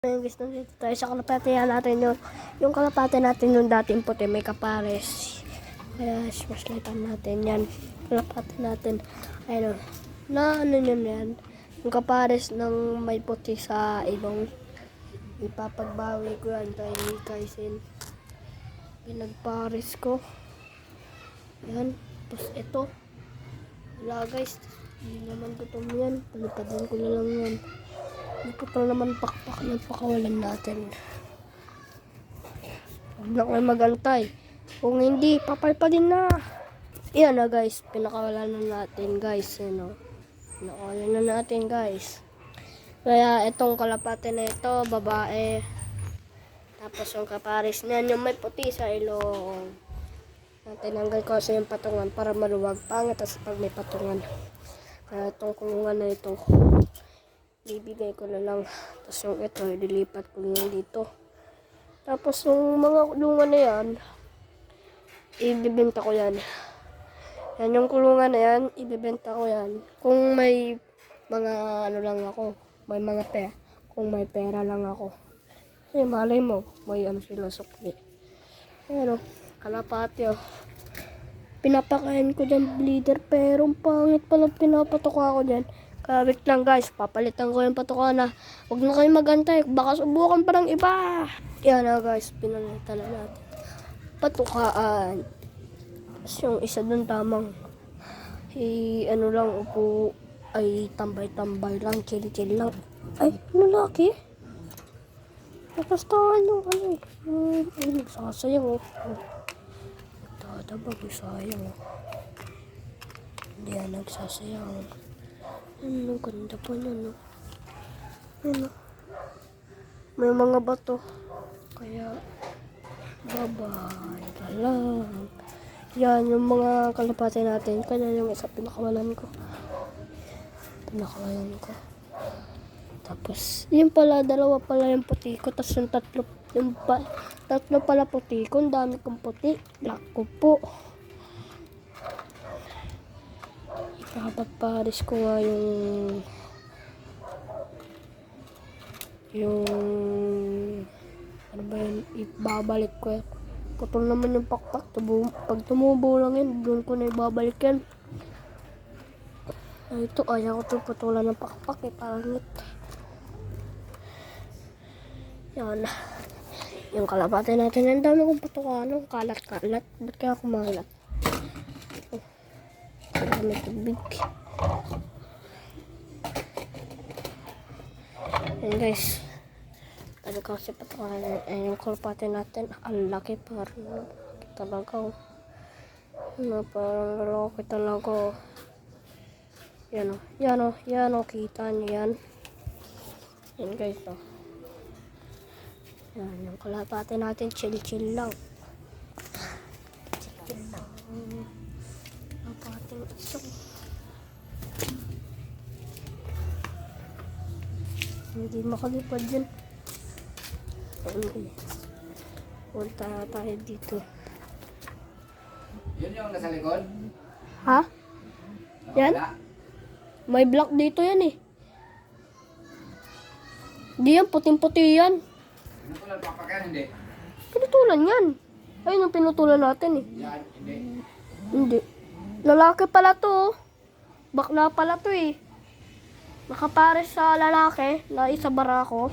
Ayun guys, nandito tayo sa kalapate natin yung kalapate natin yung dating puti may kapares. Kaya flashlightan natin yan. Kalapate natin. Ayun na ano yun yan. Yung kapares ng may puti sa ilong. Ipapagbawi ko yan kay Kaisin. Pinagpares ko. Yan. Tapos ito. Wala guys. Hindi naman gutom yan. Palipadin ko na lang yan. Hindi ko pa naman pakpak ng pakawalan natin. Huwag na kayo magantay. Kung hindi, papalpadin na. Yan na guys. Pinakawalan na natin guys. Pinakawalan na natin guys. Kaya itong kalapate na ito, babae. Tapos yung kapares niyan, yung may puti sa ilong. Tinanggal ko kasi yung patungan para maluwag. Pangit kasi pag may patungan. Kaya itong kulungan na ito, bibigay ko na lang. Tapos yung ito, dilipat ko lang dito. Tapos yung mga kulungan na yan, ibibenta ko yan. Yan yung kulungan na yan, ibibenta ko yan. Kung may mga ano lang ako, may mga pera. Kung may pera lang ako. Kasi malay mo, may ano sila sukli. Ayan o, kalapati o. Pinapakain ko dyan bleeder, pero pangit palang pinapatuka ko dyan. Kaya wait lang guys, papalitan ko yung patuka na. Huwag na kayo magantay, baka subukan pa ng iba. Yan na guys, pinalitan na natin. Patukaan. Tapos yung isa dun tamang, ano lang, upo, ay tambay-tambay lang, chill-chill lang. Ay, lalaki. Nakastahan yung ano eh. Ay, nagsasayang oh. Nagdadabag, sayang oh. Hindi yan nagsasayang. Ang ganda pa niya, no? Ano? May mga bato. Kaya, bye-bye ka lang. Yan, yung mga kalapate natin. Kaya yung isa, pinakawalan ko. Tapos, yun pala, dalawa pala yung puti ko. Tapos yung tatlo pala puti ko. Ang dami kong puti. Black ko po. Ipapagpares ko nga yung ano ba yun, ibabalik ko yan. Putol naman yung pakpak. Pag tumubo lang yan, doon ko na ibabalik yan. Ito, ayaw ko ito putulan ng pakpak eh, pangit. Yan. Yung kalapate natin, ang dami kong patukanong kalat-kalat. Ba't kaya kumalat? May tubig. Yan guys. Ano kasi patukan yung kalapate natin. Ang laki parang talaga. Parang lalaki talaga. Yan o, kita nyo yan. Yan guys o. Yan, yung kalapate natin, chill-chill lang. Chill lang. Kalapate isang. Hindi makalipad yan. Okay. Punta tayo dito. Yun yung nasa likod? Ha? Yan? May block dito yan eh. Hindi yan, puting-puti yan. Pinutulan papakan, hindi? Pinutulan yan. Ayun ang pinutulan natin eh. Yan, hindi. Hindi. Lalaki pala to. Bakla pala to eh. Nakapares sa lalaki na isa barako.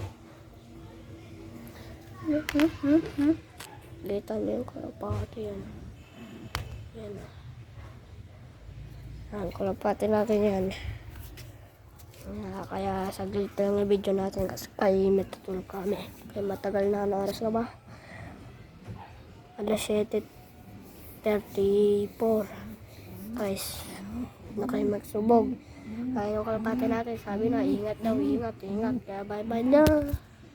Litan niyo yung kalapate yan. Yan. Ang kalapate natin yan. Kaya saglit lang yung video natin kasi ay matutulog kami. Kaya matagal na, ano oras na ba? Alas 7:34. Guys, na kayo magsubog. Kaya yung kalapate natin sabi na ingat daw, ingat. Kaya bye bye na.